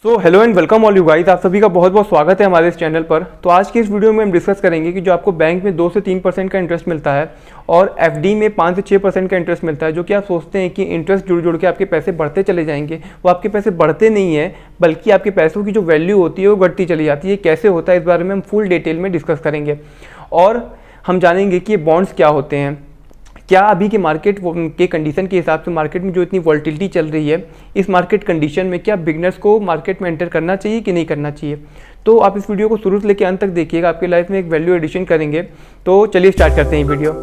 So hello and welcome all you guys, आप सभी का बहुत बहुत स्वागत है हमारे इस चैनल पर। तो आज की इस वीडियो में हम डिस्कस करेंगे कि जो आपको बैंक में 2 से 3% का इंटरेस्ट मिलता है और एफडी में 5 से 6% का इंटरेस्ट मिलता है, जो कि आप सोचते हैं कि इंटरेस्ट जुड़ जुड़ के आपके पैसे बढ़ते चले जाएंगे, वो आपके पैसे बढ़ते नहीं है, बल्कि आपके पैसों की जो वैल्यू होती है वो घटती चली जाती है। कैसे होता है इस बारे में हम फुल डिटेल में डिस्कस करेंगे और हम जानेंगे कि ये बॉन्ड्स क्या होते हैं, क्या अभी के मार्केट के कंडीशन के हिसाब से मार्केट में जो इतनी वॉल्टिलिटी चल रही है, इस मार्केट कंडीशन में क्या बिगनर्स को मार्केट में एंटर करना चाहिए कि नहीं करना चाहिए। तो आप इस वीडियो को शुरू से लेकर अंत तक देखिएगा, आपकी लाइफ में एक वैल्यू एडिशन करेंगे। तो चलिए स्टार्ट करते हैं ये वीडियो।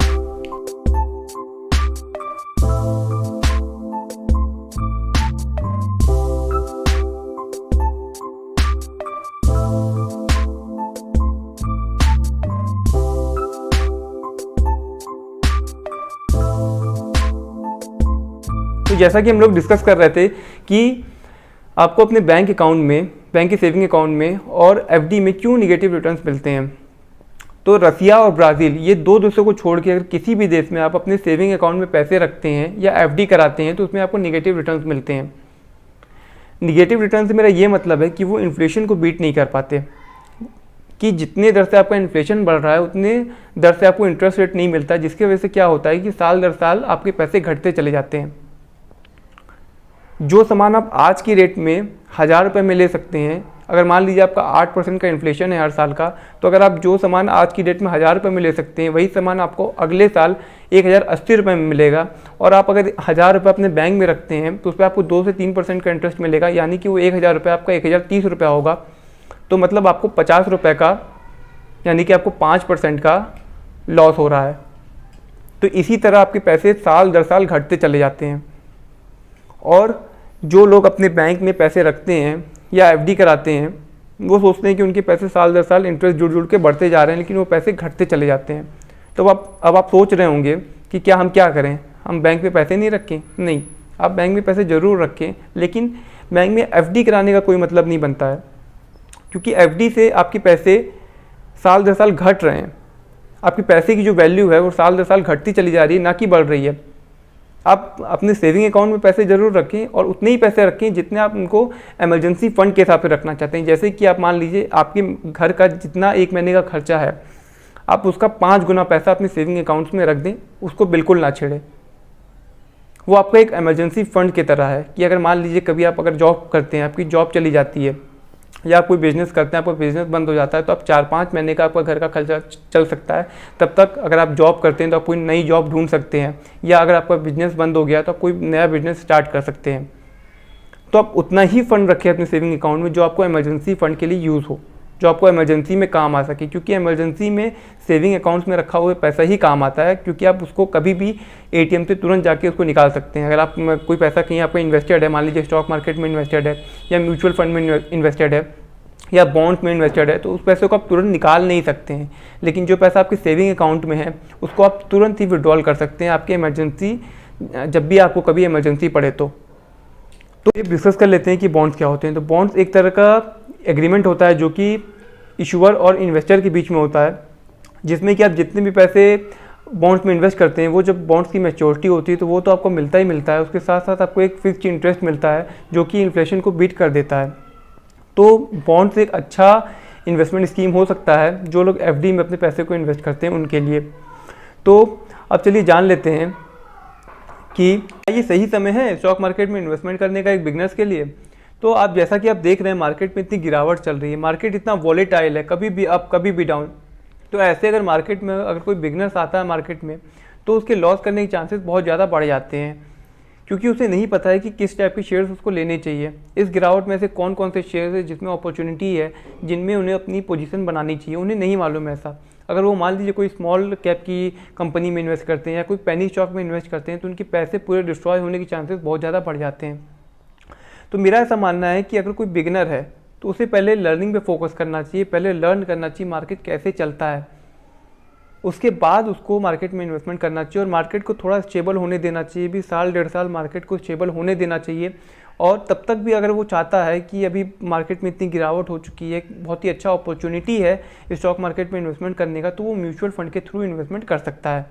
तो जैसा कि हम लोग डिस्कस कर रहे थे कि आपको अपने बैंक अकाउंट में, बैंक के सेविंग अकाउंट में और एफडी में क्यों निगेटिव रिटर्न्स मिलते हैं। तो रसिया और ब्राज़ील, ये दो देशों को छोड़ के अगर किसी भी देश में आप अपने सेविंग अकाउंट में पैसे रखते हैं या एफडी कराते हैं तो उसमें आपको निगेटिव रिटर्न्स मिलते हैं। निगेटिव रिटर्न से मेरा ये मतलब है कि वो इन्फ्लेशन को बीट नहीं कर पाते, कि जितने दर से आपका इन्फ्लेशन बढ़ रहा है उतने दर से आपको इंटरेस्ट रेट नहीं मिलता, जिसकी वजह से क्या होता है कि साल दर साल आपके पैसे घटते चले जाते हैं। जो सामान आप आज की रेट में 1000 रुपये में ले सकते हैं, अगर मान लीजिए आपका 8% का इन्फ्लेशन है हर साल का, तो अगर आप जो सामान आज की डेट में 1000 रुपये में ले सकते हैं, वही सामान आपको अगले साल 1080 रुपये में मिलेगा। और आप अगर 1000 रुपये अपने बैंक में रखते हैं तो उस पर आपको 2 से 3% का इंटरेस्ट मिलेगा, यानी कि वो 1000 रुपये आपका 1030 रुपया होगा। तो मतलब आपको 50 रुपये का, यानी कि आपको 5% का लॉस हो रहा है। तो इसी तरह आपके पैसे साल दर साल घटते चले जाते हैं। और जो लोग अपने बैंक में पैसे रखते हैं या एफडी कराते हैं, वो सोचते हैं कि उनके पैसे साल दर साल इंटरेस्ट जुड़ जुड़ के बढ़ते जा रहे हैं, लेकिन वो पैसे घटते चले जाते हैं। तो अब आप सोच रहे होंगे कि हम क्या करें, हम बैंक में पैसे नहीं रखें। नहीं, आप बैंक में पैसे ज़रूर रखें, लेकिन बैंक में एफडी कराने का कोई मतलब नहीं बनता है, क्योंकि एफडी से आपके पैसे साल दर साल घट रहे हैं। आपके पैसे की जो वैल्यू है वो साल दर साल घटती चली जा रही है, ना कि बढ़ रही है। आप अपने सेविंग अकाउंट में पैसे ज़रूर रखें और उतने ही पैसे रखें जितने आप उनको इमरजेंसी फ़ंड के हिसाब से रखना चाहते हैं। जैसे कि आप मान लीजिए आपके घर का जितना 1 महीने का खर्चा है, आप उसका 5 गुना पैसा अपने सेविंग अकाउंट्स में रख दें, उसको बिल्कुल ना छेड़ें। वो आपका एक इमरजेंसी फ़ंड की तरह है कि अगर मान लीजिए कभी आप अगर जॉब करते हैं, आपकी जॉब चली जाती है, या आप कोई बिज़नेस करते हैं, आपका बिज़नेस बंद हो जाता है, तो आप 4-5 महीने का आपका घर का खर्चा चल सकता है। तब तक अगर आप जॉब करते हैं तो आप कोई नई जॉब ढूंढ सकते हैं, या अगर आपका बिज़नेस बंद हो गया तो आप कोई नया बिज़नेस स्टार्ट कर सकते हैं। तो आप उतना ही फ़ंड रखें अपने सेविंग अकाउंट में जो आपको इमरजेंसी फ़ंड के लिए यूज़ हो, जो आपको इमरजेंसी में काम आ सके, क्योंकि इमरजेंसी में सेविंग अकाउंट्स में रखा हुआ पैसा ही काम आता है, क्योंकि आप उसको कभी भी एटीएम से तुरंत जाके उसको निकाल सकते हैं। अगर आप कोई पैसा कहीं आपका इन्वेस्टेड है, मान लीजिए स्टॉक मार्केट में इन्वेस्टेड है, या म्यूचुअल फंड में इन्वेस्टेड है, या बॉन्ड्स में इन्वेस्टेड है, तो उस पैसे को आप तुरंत निकाल नहीं सकते हैं। लेकिन जो पैसा आपके सेविंग अकाउंट में है उसको आप तुरंत ही विड्रॉल कर सकते हैं, आपके इमरजेंसी, जब भी आपको कभी इमरजेंसी पड़े तो ये डिस्कस कर लेते हैं कि बॉन्ड्स क्या होते हैं। तो बॉन्ड्स एक तरह का एग्रीमेंट होता है जो कि इशूअर और इन्वेस्टर के बीच में होता है, जिसमें कि आप जितने भी पैसे बॉन्ड्स में इन्वेस्ट करते हैं, वो जब बॉन्ड्स की मैच्योरिटी होती है तो वो तो आपको मिलता ही मिलता है, उसके साथ साथ आपको एक फिक्स्ड इंटरेस्ट मिलता है जो कि इन्फ्लेशन को बीट कर देता है। तो बॉन्ड्स एक अच्छा इन्वेस्टमेंट स्कीम हो सकता है जो लोग एफडी में अपने पैसे को इन्वेस्ट करते हैं उनके लिए। तो अब चलिए जान लेते हैं कि ये सही समय है स्टॉक मार्केट में इन्वेस्टमेंट करने का एक बिगनर्स के लिए। तो आप जैसा कि आप देख रहे हैं मार्केट में इतनी गिरावट चल रही है, मार्केट इतना वॉलेटाइल है, कभी भी अप कभी भी डाउन। तो ऐसे अगर मार्केट में अगर कोई बिगनर्स आता है मार्केट में, तो उसके लॉस करने के चांसेस बहुत ज़्यादा बढ़ जाते हैं, क्योंकि उसे नहीं पता है कि किस टाइप के शेयर्स उसको लेने चाहिए। इस गिरावट में से कौन कौन से शेयर्स है जिसमें अपॉर्चुनिटी है, जिनमें उन्हें अपनी पोजीशन बनानी चाहिए, उन्हें नहीं मालूम है ऐसा। अगर वो मान लीजिए कोई स्मॉल कैप की कंपनी में इन्वेस्ट करते हैं या कोई पेनी स्टॉक में इन्वेस्ट करते हैं, तो उनके पैसे पूरे डिस्ट्रॉय होने के चांसेस बहुत ज़्यादा बढ़ जाते हैं। तो मेरा ऐसा मानना है कि अगर कोई बिगिनर है तो उसे पहले लर्निंग पे फोकस करना चाहिए, पहले लर्न करना चाहिए मार्केट कैसे चलता है, उसके बाद उसको मार्केट में इन्वेस्टमेंट करना चाहिए और मार्केट को थोड़ा स्टेबल होने देना चाहिए, भी साल 1.5 साल मार्केट को स्टेबल होने देना चाहिए। और तब तक भी अगर वो चाहता है कि अभी मार्केट में इतनी गिरावट हो चुकी है, बहुत ही अच्छा अपॉर्चुनिटी है स्टॉक मार्केट में इन्वेस्टमेंट करने का, तो वो म्यूचुअल फंड के थ्रू इन्वेस्टमेंट कर सकता है।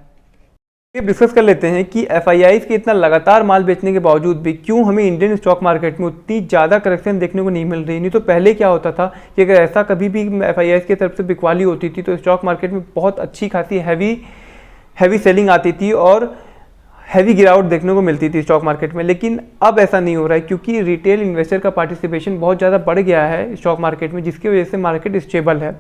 डिस्कस कर लेते हैं कि एफआईआईज के इतना लगातार माल बेचने के बावजूद भी क्यों हमें इंडियन स्टॉक मार्केट में उतनी ज़्यादा करेक्शन देखने को नहीं मिल रही। नहीं तो पहले क्या होता था कि अगर ऐसा कभी भी एफआईआईज की तरफ से बिकवाली होती थी तो स्टॉक मार्केट में बहुत अच्छी खासी हैवी सेलिंग आती थी और हैवी गिरावट देखने को मिलती थी स्टॉक मार्केट में। लेकिन अब ऐसा नहीं हो रहा है क्योंकि रिटेल इन्वेस्टर का पार्टिसिपेशन बहुत ज़्यादा बढ़ गया है स्टॉक मार्केट में, जिसकी वजह से मार्केट स्टेबल है।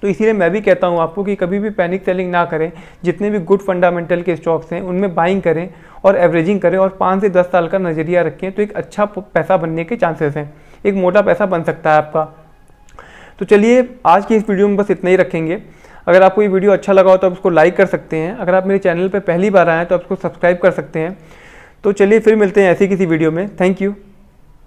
तो इसीलिए मैं भी कहता हूं आपको कि कभी भी पैनिक सेलिंग ना करें। जितने भी गुड फंडामेंटल के स्टॉक्स हैं उनमें बाइंग करें और एवरेजिंग करें और 5 से 10 साल का नज़रिया रखें तो एक अच्छा पैसा बनने के चांसेस हैं, एक मोटा पैसा बन सकता है आपका। तो चलिए आज की इस वीडियो में बस इतना ही रखेंगे। अगर आपको ये वीडियो अच्छा लगा हो तो आप उसको लाइक कर सकते हैं। अगर आप मेरे चैनल पर पहली बार आए हैं तो आप उसको सब्सक्राइब कर सकते हैं। तो चलिए फिर मिलते हैं ऐसी किसी वीडियो में। Thank you.